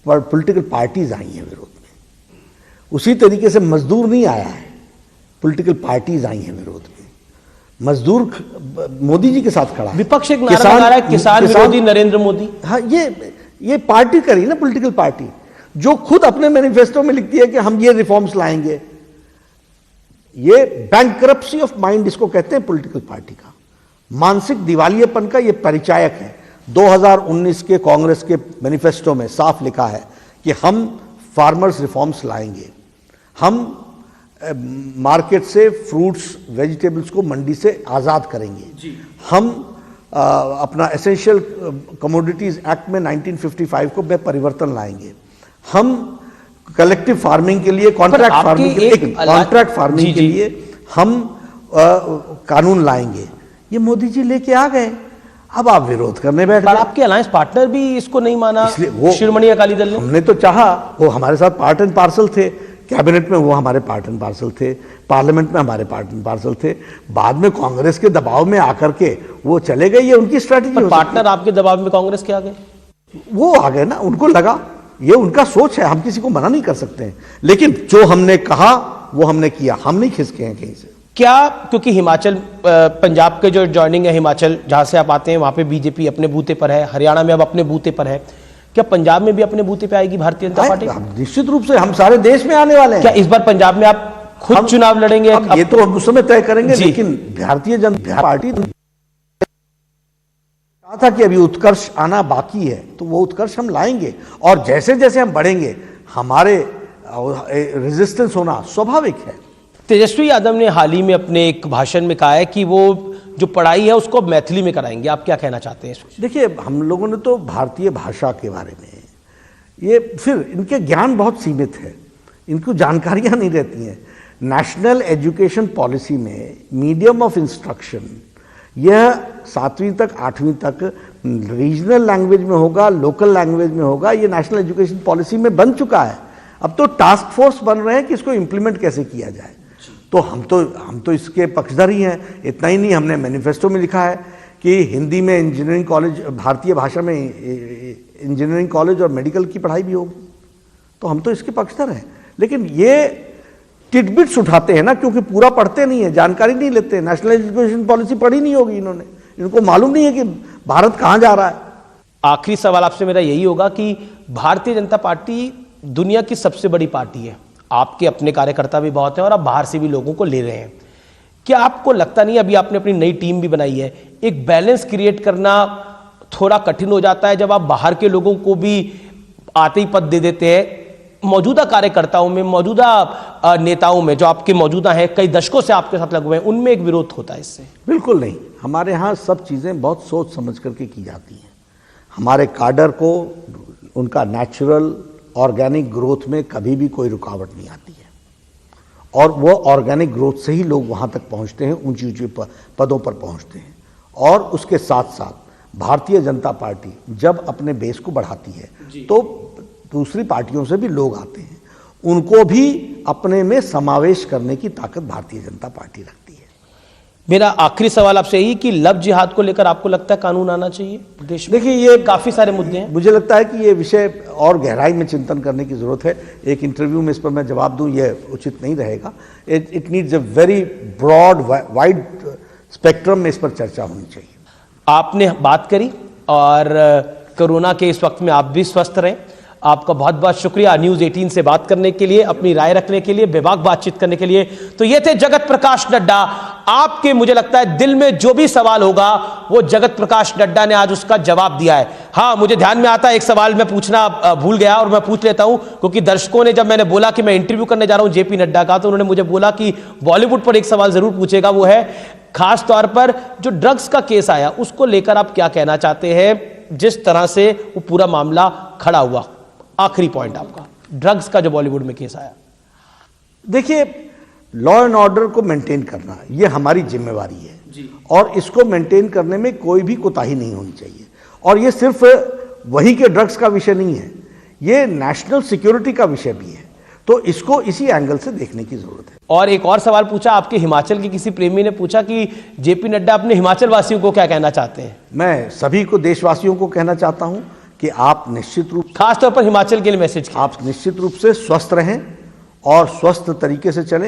Political parties I हैं विरोध में, उसी तरीके से मजदूर नहीं आया है, पॉलिटिकल पार्टीज आई हैं विरोध में। मजदूर मोदी जी के साथ खड़ा है, विपक्ष एक नारा लगा रहा है किसान विरोधी नरेंद्र मोदी। हाँ, ये पार्टी करी ना, पॉलिटिकल पार्टी जो खुद अपने मैनिफेस्टो में लिखती है कि हम ये रिफॉर्म्स लाएंगे। ये बैंकरप्सी ऑफ माइंड इसको कहते हैं पॉलिटिकल पार्टी का, मानसिक दिवालियेपन का ये परिचायक है। 2019 के कांग्रेस के मैनिफेस्टो में साफ लिखा है कि हम फार्मर्स रिफॉर्म्स लाएंगे, हम मार्केट से फ्रूट्स वेजिटेबल्स को मंडी से आज़ाद करेंगे, हम अपना एसेंशियल कमोडिटीज एक्ट में 1955 को परिवर्तन लाएंगे, हम कलेक्टिव फार्मिंग के लिए कॉन्ट्रैक्ट फार्मिंग के लिए हम कानून लाएंगे। ये मोदी जी लेके आ गए, अब आप विरोध करने बैठ गए। आपके अलायंस पार्टनर भी इसको नहीं माना, शिरोमणि अकाली दल ने। हमने तो चाहा, वो हमारे साथ पार्ट एंड पार्सल थे, कैबिनेट में वो हमारे पार्ट एंड पार्सल थे, पार्लियामेंट में हमारे पार्ट एंड पार्सल थे। बाद में कांग्रेस के दबाव में आकर के वो चले गए, ये उनकी स्ट्रैटेजी। पार्टनर आपके दबाव में कांग्रेस के आ गए, वो आ गए ना, उनको लगा, ये उनका सोच है, हम किसी को मना नहीं कर सकते हैं। लेकिन जो हमने कहा वो हमने किया, हम नहीं खिसके हैं कहीं से। क्या क्योंकि हिमाचल पंजाब के जो जॉइनिंग है, हिमाचल जहां से आप आते हैं वहां पे बीजेपी अपने बूते पर है, हरियाणा में अब अपने बूते पर है, क्या पंजाब में भी अपने बूते पे आएगी भारतीय जनता पार्टी? निश्चित रूप से, हम सारे देश में आने वाले हैं। क्या इस बार पंजाब में आप खुद चुनाव लड़ेंगे? ये तो हम उस समय तय करेंगे, लेकिन भारतीय जनता पार्टी कहा था कि अभी उत्कर्ष आना बाकी है, तो वो उत्कर्ष हम लाएंगे, और जैसे जैसे हम बढ़ेंगे हमारे रेजिस्टेंस होना स्वाभाविक है। तेजस्वी यादव ने हाल ही में अपने एक भाषण में कहा है कि वो जो पढ़ाई है उसको मैथिली में कराएंगे, आप क्या कहना चाहते हैं? देखिए, हम लोगों ने तो भारतीय भाषा के बारे में, ये फिर इनके ज्ञान बहुत सीमित है, इनको जानकारियां नहीं रहती हैं। नेशनल एजुकेशन पॉलिसी में मीडियम ऑफ इंस्ट्रक्शन यह 7वीं तक 8वीं तक रीजनल लैंग्वेज में होगा, लोकल लैंग्वेज में होगा, ये नेशनल एजुकेशन पॉलिसी में बन चुका है। अब तो टास्क फोर्स बन रहे हैं कि इसको इम्प्लीमेंट कैसे किया जाए। तो हम तो इसके पक्षधर ही हैं। इतना ही नहीं, हमने मैनिफेस्टो में लिखा है कि हिंदी में इंजीनियरिंग कॉलेज, भारतीय भाषा में इंजीनियरिंग कॉलेज और मेडिकल की पढ़ाई भी होगी, तो हम तो इसके पक्षधर हैं। लेकिन ये टिटबिट्स उठाते हैं ना, क्योंकि पूरा पढ़ते नहीं है, जानकारी नहीं लेते। नेशनल एजुकेशन पॉलिसी पढ़ी नहीं होगी इन्होंने, इनको मालूम नहीं है कि भारत कहाँ जा रहा है। आखिरी सवाल आपसे मेरा यही होगा कि भारतीय जनता पार्टी दुनिया की सबसे बड़ी पार्टी है, आपके अपने कार्यकर्ता भी बहुत हैं और आप बाहर से भी लोगों को ले रहे हैं। क्या आपको लगता नहीं, अभी आपने अपनी नई टीम भी बनाई है, एक बैलेंस क्रिएट करना थोड़ा कठिन हो जाता है जब आप बाहर के लोगों को भी आते ही पद दे देते हैं? मौजूदा कार्यकर्ताओं में, मौजूदा नेताओं में जो आपके मौजूदा हैं, कई दशकों से आपके साथ लगे हुए हैं, उनमें एक विरोध होता है इससे? बिल्कुल नहीं, हमारे यहाँ सब चीज़ें बहुत सोच समझ करके की जाती हैं। हमारे काडर को उनका नेचुरल ऑर्गेनिक ग्रोथ में कभी भी कोई रुकावट नहीं आती है, और वो ऑर्गेनिक ग्रोथ से ही लोग वहाँ तक पहुँचते हैं, ऊंची ऊंची पदों पर पहुँचते हैं। और उसके साथ साथ भारतीय जनता पार्टी जब अपने बेस को बढ़ाती है तो दूसरी पार्टियों से भी लोग आते हैं, उनको भी अपने में समावेश करने की ताकत भारतीय जनता पार्टी रखती है। मेरा आखिरी सवाल आपसे यही कि लव जिहाद को लेकर आपको लगता है कानून आना चाहिए देश में? देखिए, ये काफी सारे मुद्दे हैं, मुझे लगता है कि ये विषय और गहराई में चिंतन करने की जरूरत है। एक इंटरव्यू में इस पर मैं जवाब दूं ये उचित नहीं रहेगा। It needs a very broad wide spectrum में इस पर चर्चा होनी चाहिए। आपने बात करी, और कोरोना के इस वक्त में आप भी स्वस्थ रहें। आपका बहुत बहुत शुक्रिया न्यूज़ 18 से बात करने के लिए, अपनी राय रखने के लिए, बेबाक बातचीत करने के लिए। तो ये थे जगत प्रकाश नड्डा। आपके, मुझे लगता है, दिल में जो भी सवाल होगा वो जगत प्रकाश नड्डा ने आज उसका जवाब दिया है। हाँ, मुझे ध्यान में आता है एक सवाल मैं पूछना भूल गया, और मैं पूछ लेता हूं, क्योंकि दर्शकों ने, जब मैंने बोला कि मैं इंटरव्यू करने जा रहा हूं जेपी नड्डा का, तो उन्होंने मुझे बोला कि बॉलीवुड पर एक सवाल जरूर पूछेगा। वो है खास तौर पर जो ड्रग्स का केस आया, उसको लेकर आप क्या कहना चाहते हैं, जिस तरह से वो पूरा मामला खड़ा हुआ? आखिरी पॉइंट आपका, ड्रग्स का जो बॉलीवुड में केस आया। देखिए, लॉ एंड ऑर्डर को मेंटेन करना ये हमारी जिम्मेवारी है जी। और इसको मेंटेन करने में कोई भी कोताही नहीं होनी चाहिए। और ये सिर्फ वही के ड्रग्स का विषय नहीं है, ये नेशनल सिक्योरिटी का विषय भी है। तो इसको इसी एंगल से देखने की जरूरत है। और एक और सवाल पूछा, आपके हिमाचल के किसी प्रेमी ने पूछा कि जेपी नड्डा अपने हिमाचल वासियों को क्या कहना चाहते हैं? मैं सभी को, देशवासियों को कहना चाहता हूं कि आप निश्चित रूप खासतौर पर हिमाचल के लिए मैसेज किया। आप निश्चित रूप से स्वस्थ रहें और स्वस्थ तरीके से चलें।